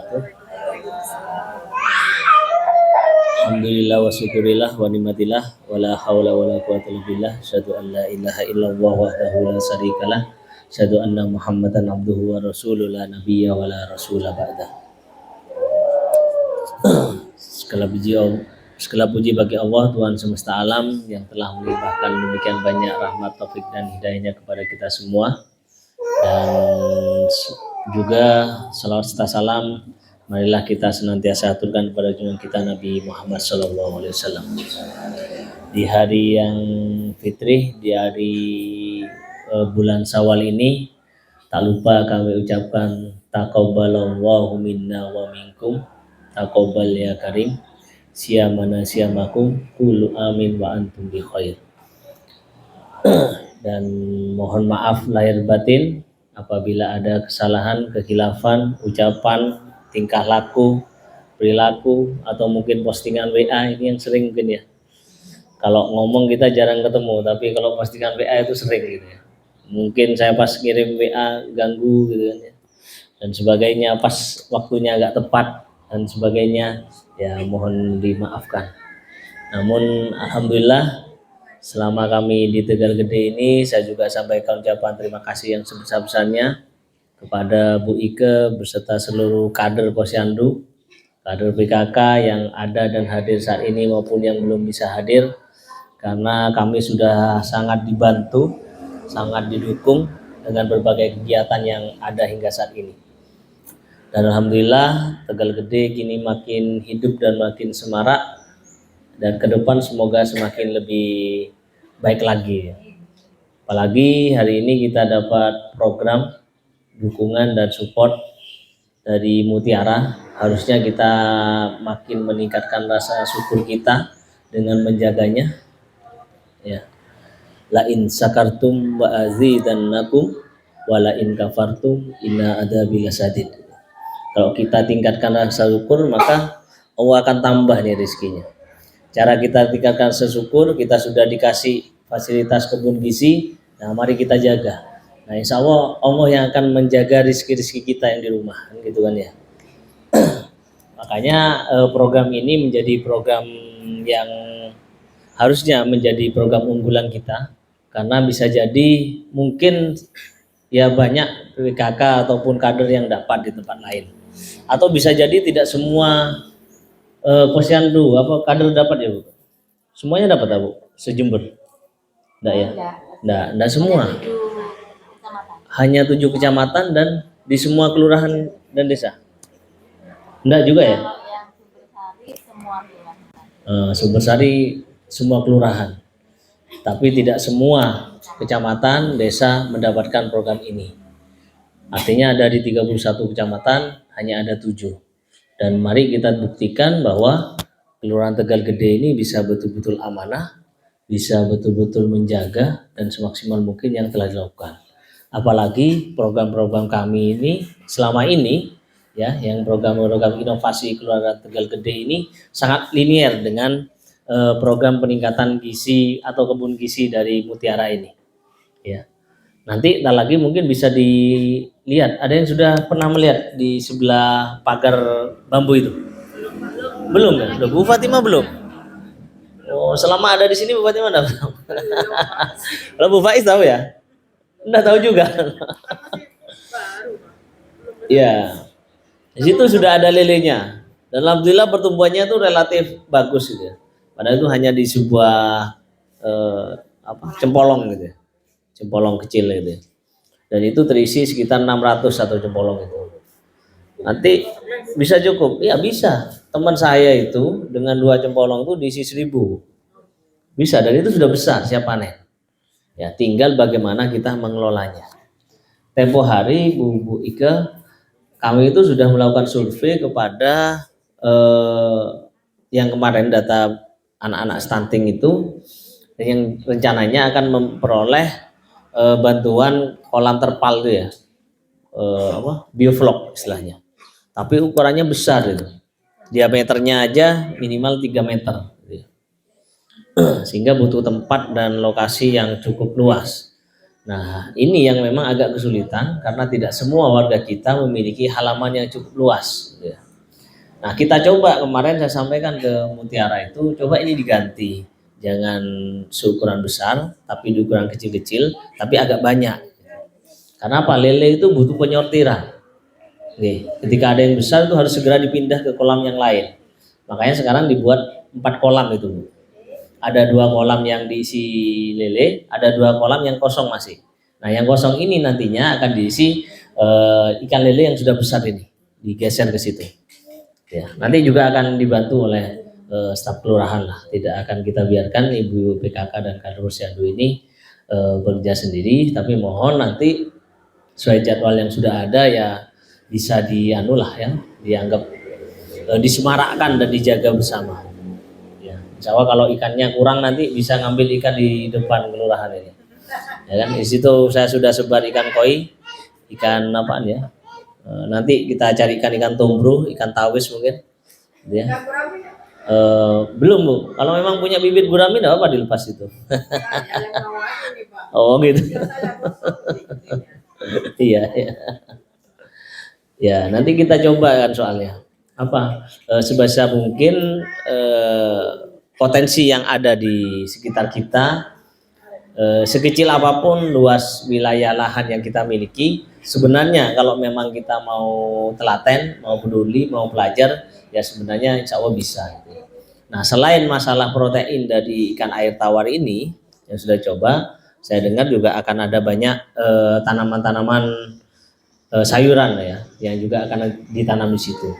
wabarakatuh. Alhamdulillah wa syukurillah wa nimatillah wa la hawla wa la quwwata illa billah. Asyhadu an la ilaha illallah wahdahu la syarikalah. Asyhadu anna Muhammadan abduhu wa rasuluhu la nabiyya wa la rasula ba'dah. Segala puji bagi Allah Tuhan semesta alam yang telah melimpahkan demikian banyak rahmat, taufik dan hidayahnya kepada kita semua. Dan juga salawat serta salam marilah kita senantiasa aturkan kepada junjungan kita Nabi Muhammad SAW. Di hari yang fitri, di hari bulan Syawal ini, tak lupa kami ucapkan taqabbalallahu minna wa minkum, taqabbal ya karim, siyamana siyamakum, qulu amin wa antum bi khair. Dan mohon maaf lahir batin apabila ada kesalahan, kekhilafan, ucapan, tingkah laku, perilaku, atau mungkin postingan WA ini yang sering mungkin ya. Kalau ngomong kita jarang ketemu, tapi kalau postingan WA itu sering gitu ya. Mungkin saya pas ngirim WA ganggu gitu kan ya. Dan sebagainya, pas waktunya agak tepat dan sebagainya, ya mohon dimaafkan. Namun alhamdulillah selama kami di Tegal Gede ini, saya juga sampaikan ucapan terima kasih yang sebesar-besarnya kepada Bu Ike beserta seluruh kader Posyandu, kader PKK yang ada dan hadir saat ini maupun yang belum bisa hadir, karena kami sudah sangat dibantu, sangat didukung dengan berbagai kegiatan yang ada hingga saat ini. Dan alhamdulillah Tegal Gede kini makin hidup dan makin semarak, dan ke depan semoga semakin lebih baik lagi. Apalagi hari ini kita dapat program dukungan dan support dari Mutiara. Harusnya kita makin meningkatkan rasa syukur kita dengan menjaganya. Ya. La in sakartum wa azidannakum wa la in kafartum inna adzabi lasadid. Kalau kita tingkatkan rasa syukur, maka Allah akan tambah nih rezekinya. Cara kita tingkatkan sesyukur, kita sudah dikasih fasilitas kebun gizi, nah mari kita jaga. Nah insya Allah Allah yang akan menjaga rezeki-rezeki kita yang di rumah, gitu kan ya. Makanya program ini menjadi program yang harusnya menjadi program unggulan kita, karena bisa jadi mungkin ya banyak PKK ataupun kader yang dapat di tempat lain, atau bisa jadi tidak semua Posyandu apa kader dapat ya Bu? Semuanya dapat Bu? Se-Jember? Enggak ya? Enggak semua. Hanya 7 kecamatan dan di semua kelurahan dan desa. Enggak juga ya? Kalau yang Sumbersari semua kelurahan. Sumbersari semua kelurahan. Tapi tidak semua kecamatan, desa mendapatkan program ini. Artinya ada di 31 kecamatan hanya ada 7. Dan mari kita buktikan bahwa Kelurahan Tegal Gede ini bisa betul-betul amanah, bisa betul-betul menjaga dan semaksimal mungkin yang telah dilakukan. Apalagi program-program kami ini selama ini ya, yang program-program inovasi Kelurahan Tegal Gede ini sangat linier dengan program peningkatan gizi atau kebun gizi dari Mutiara ini. Ya. Nanti tak lagi mungkin bisa dilihat. Ada yang sudah pernah melihat di sebelah pagar bambu itu? Belum ya? Bu Fatimah belum? Oh, selama ada di sini Bu Fatimah enggak tahu. Kalau Bu Faiz tahu ya? Enggak tahu juga. Ya. Di situ sudah ada lelenya. Dan alhamdulillah pertumbuhannya itu relatif bagus gitu ya. Padahal itu hanya di sebuah cempolong gitu ya. Cempolong kecil itu. Dan itu terisi sekitar 600 satu cempolong itu. Nanti bisa cukup? Ya bisa. Teman saya itu dengan 2 cempolong itu diisi 1000. Bisa, dan itu sudah besar, siap panen. Ya, tinggal bagaimana kita mengelolanya. Tempo hari Bu Ike, kami itu sudah melakukan survei kepada yang kemarin data anak-anak stunting itu, yang rencananya akan memperoleh bantuan kolam terpal itu ya, bioflok istilahnya. Tapi ukurannya besar itu, diameternya aja minimal 3 meter, sehingga butuh tempat dan lokasi yang cukup luas. Nah, ini yang memang agak kesulitan karena tidak semua warga kita memiliki halaman yang cukup luas. Gitu ya. Nah, kita coba kemarin saya sampaikan ke Mutiara itu, coba ini diganti. Jangan seukuran besar, tapi diukuran kecil-kecil, tapi agak banyak. Karena apa? Lele itu butuh penyortiran. Nih, ketika ada yang besar itu harus segera dipindah ke kolam yang lain. Makanya sekarang dibuat 4 kolam itu, Bu. Ada 2 kolam yang diisi lele, ada 2 kolam yang kosong masih. Nah, yang kosong ini nantinya akan diisi ikan lele yang sudah besar ini, digeser ke situ. Ya, nanti juga akan dibantu oleh staf kelurahan lah. Tidak akan kita biarkan Ibu PKK dan Kader Posyandu ini bekerja sendiri, tapi mohon nanti sesuai jadwal yang sudah ada ya bisa dianulah ya, dianggap disemarakkan dan dijaga bersama. Ya, insya Allah kalau ikannya kurang nanti bisa ngambil ikan di depan kelurahan ini. Ya kan, di situ saya sudah sebar ikan koi, ikan apaan ya? Nanti kita cari ikan tombro, ikan tawis mungkin. Ya. Belum, Bu. Kalau memang punya bibit gurami enggak apa dilepas itu. Oh gitu. Iya, iya. Ya, nanti kita coba kan soalnya. Apa sebisa mungkin potensi yang ada di sekitar kita, sekecil apapun luas wilayah lahan yang kita miliki, sebenarnya kalau memang kita mau telaten, mau peduli, mau belajar, ya sebenarnya insya Allah bisa. Nah, selain masalah protein dari ikan air tawar ini yang sudah coba, saya dengar juga akan ada banyak tanaman-tanaman sayuran ya, yang juga akan ditanam di situ.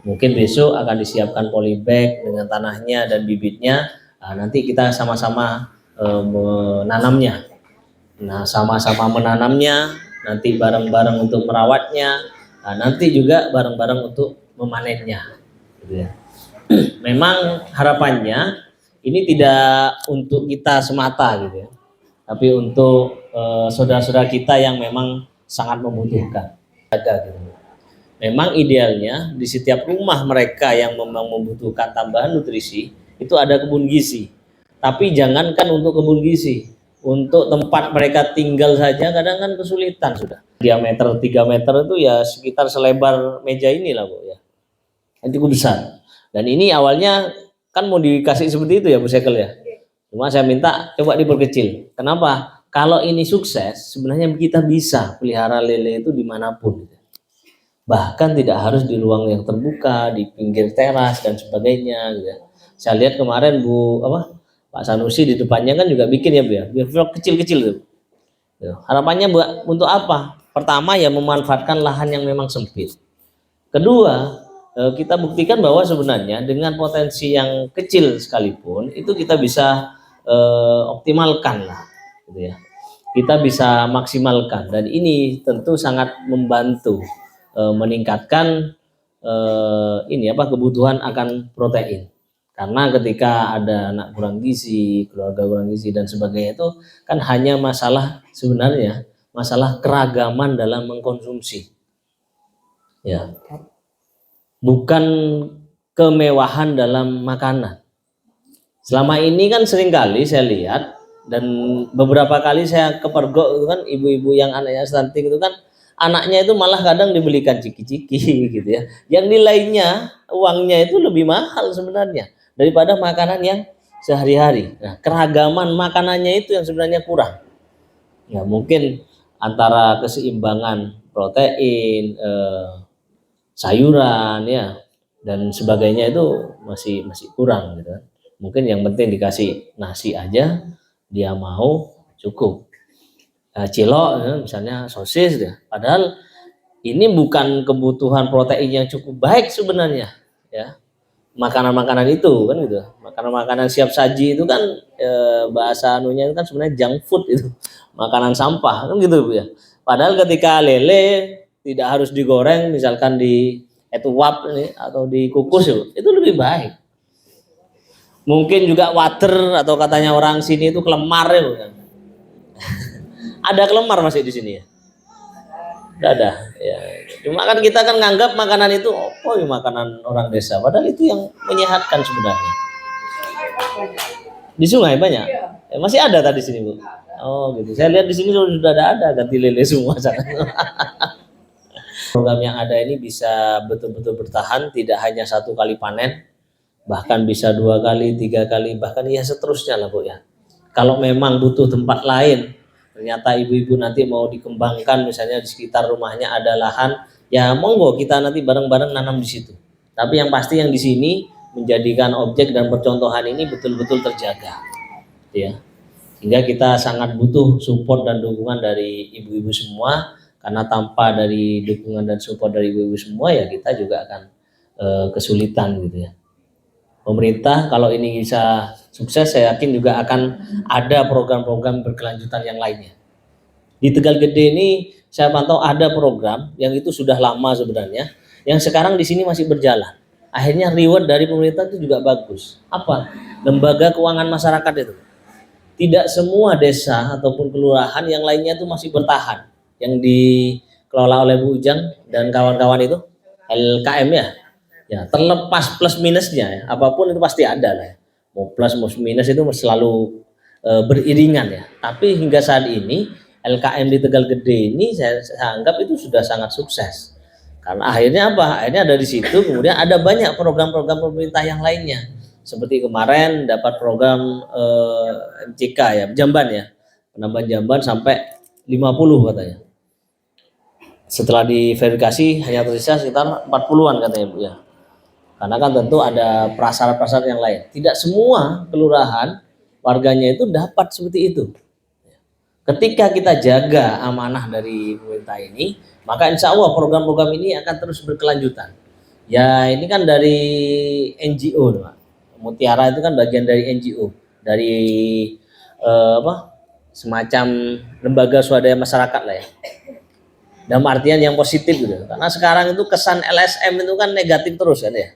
Mungkin besok akan disiapkan polybag dengan tanahnya dan bibitnya. Nah, nanti kita sama-sama menanamnya. Nah, sama-sama menanamnya, nanti bareng-bareng untuk merawatnya, nah, nanti juga bareng-bareng untuk memanennya. Gitu ya. Memang harapannya ini tidak untuk kita semata gitu ya, tapi untuk saudara-saudara kita yang memang sangat membutuhkan. Gitu. Memang idealnya di setiap rumah mereka yang memang membutuhkan tambahan nutrisi itu ada kebun gizi. Tapi jangankan untuk kebun gizi, untuk tempat mereka tinggal saja kadang kan kesulitan sudah. Diameter 3 meter itu ya sekitar selebar meja ini lah, Bu ya. Yang cukup besar. Dan ini awalnya kan mau dikasih seperti itu ya, Bu Sekel ya. Cuma saya minta coba diperkecil. Kenapa? Kalau ini sukses, sebenarnya kita bisa pelihara lele itu dimanapun. Bahkan tidak harus di ruang yang terbuka, di pinggir teras dan sebagainya. Gitu. Saya lihat kemarin Pak Sanusi di depannya kan juga bikin ya, Bu ya, vlog kecil-kecil tuh. Harapannya untuk apa? Pertama ya memanfaatkan lahan yang memang sempit. Kedua, kita buktikan bahwa sebenarnya dengan potensi yang kecil sekalipun itu kita bisa optimalkan lah, gitu ya. Kita bisa maksimalkan dan ini tentu sangat membantu meningkatkan kebutuhan akan protein. Karena ketika ada anak kurang gizi, keluarga kurang gizi dan sebagainya itu kan hanya sebenarnya masalah keragaman dalam mengkonsumsi. Ya. Bukan kemewahan dalam makanan. Selama ini kan seringkali saya lihat dan beberapa kali saya kepergok itu kan ibu-ibu yang anaknya stunting itu kan anaknya itu malah kadang dibelikan ciki-ciki gitu ya. Yang nilainya, uangnya itu lebih mahal sebenarnya daripada makanan yang sehari-hari. Nah, keragaman makanannya itu yang sebenarnya kurang. Ya, mungkin antara keseimbangan protein, sayuran ya dan sebagainya itu masih kurang gitu. Mungkin yang penting dikasih nasi aja dia mau cukup. Cilok ya, misalnya sosis ya. Padahal ini bukan kebutuhan protein yang cukup baik sebenarnya ya. Makanan-makanan itu kan gitu. Makanan-makanan siap saji itu kan bahasa anunya itu kan sebenarnya junk food itu. Makanan sampah kan gitu ya. Padahal ketika lele tidak harus digoreng misalkan di etuap ini atau dikukus itu lebih baik. Mungkin juga water atau katanya orang sini itu kelemar ya bukan? Ada kelemar masih di sini ya? Tidak ada. Ya. Cuma kan kita kan nganggap makanan itu makanan orang desa. Padahal itu yang menyehatkan sebenarnya. Di sungai banyak. Masih ada tadi sini Bu? Oh gitu. Saya lihat di sini sudah ada ganti lele semua sana. Program yang ada ini bisa betul-betul bertahan, tidak hanya 1 kali panen, bahkan bisa 2 kali, 3 kali, bahkan ya seterusnya lah Bu ya. Kalau memang butuh tempat lain, ternyata ibu-ibu nanti mau dikembangkan, misalnya di sekitar rumahnya ada lahan, ya monggo kita nanti bareng-bareng nanam di situ. Tapi yang pasti yang di sini menjadikan objek dan percontohan ini betul-betul terjaga, ya. Sehingga kita sangat butuh support dan dukungan dari ibu-ibu semua, karena tanpa dari dukungan dan support dari ibu-ibu semua ya kita juga akan kesulitan gitu ya. Pemerintah kalau ini bisa sukses, saya yakin juga akan ada program-program berkelanjutan yang lainnya. Di Tegal Gede ini saya pantau ada program yang itu sudah lama sebenarnya, yang sekarang di sini masih berjalan. Akhirnya reward dari pemerintah itu juga bagus. Apa? Lembaga keuangan masyarakat itu. Tidak semua desa ataupun kelurahan yang lainnya itu masih bertahan. Yang dikelola oleh Bu Ujang dan kawan-kawan itu LKM ya. Ya, terlepas plus minusnya ya, apapun itu pasti ada lah ya. Mau plus mau minus itu selalu beriringan ya. Tapi hingga saat ini LKM di Tegal Gede ini saya anggap itu sudah sangat sukses. Karena akhirnya apa? Akhirnya ada di situ, kemudian ada banyak program-program pemerintah yang lainnya. Seperti kemarin dapat program MCK ya, jamban ya. Penambahan jamban sampai 50 katanya. Setelah diverifikasi hanya tersisa sekitar 40-an katanya Bu ya. Karena kan tentu ada prasyarat-prasyarat yang lain. Tidak semua kelurahan warganya itu dapat seperti itu. Ketika kita jaga amanah dari pemerintah ini, maka insya Allah program-program ini akan terus berkelanjutan. Ya ini kan dari NGO, Pak. Mutiara itu kan bagian dari NGO, dari semacam lembaga swadaya masyarakat lah ya. Dalam artian yang positif gitu. Karena sekarang itu kesan LSM itu kan negatif terus kan ya.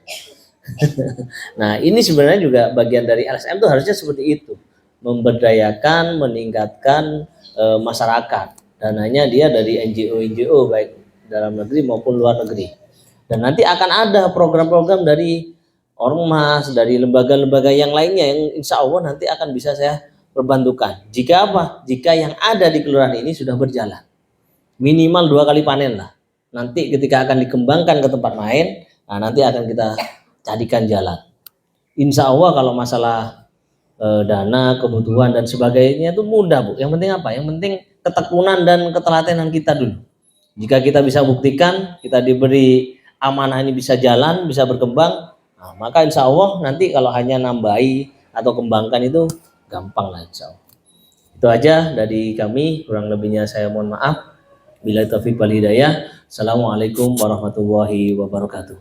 Nah ini sebenarnya juga bagian dari LSM itu harusnya seperti itu, memberdayakan, meningkatkan masyarakat. Dananya dia dari NGO baik dalam negeri maupun luar negeri. Dan nanti akan ada program-program dari ormas, dari lembaga-lembaga yang lainnya yang insya Allah nanti akan bisa saya perbantukan. Jika apa? Jika yang ada di kelurahan ini sudah berjalan. Minimal 2 kali panen lah. Nanti ketika akan dikembangkan ke tempat lain, nah nanti akan kita carikan jalan. Insya Allah kalau masalah dana, kebutuhan dan sebagainya itu mudah Bu. Yang penting apa? Yang penting ketekunan dan ketelatenan kita dulu. Jika kita bisa buktikan, kita diberi amanah ini bisa jalan, bisa berkembang, nah, maka insya Allah nanti kalau hanya nambahi atau kembangkan itu gampang lah insya Allah. Itu aja dari kami, kurang lebihnya saya mohon maaf. Bila taufiq wal hidayah. Assalamualaikum warahmatullahi wabarakatuh.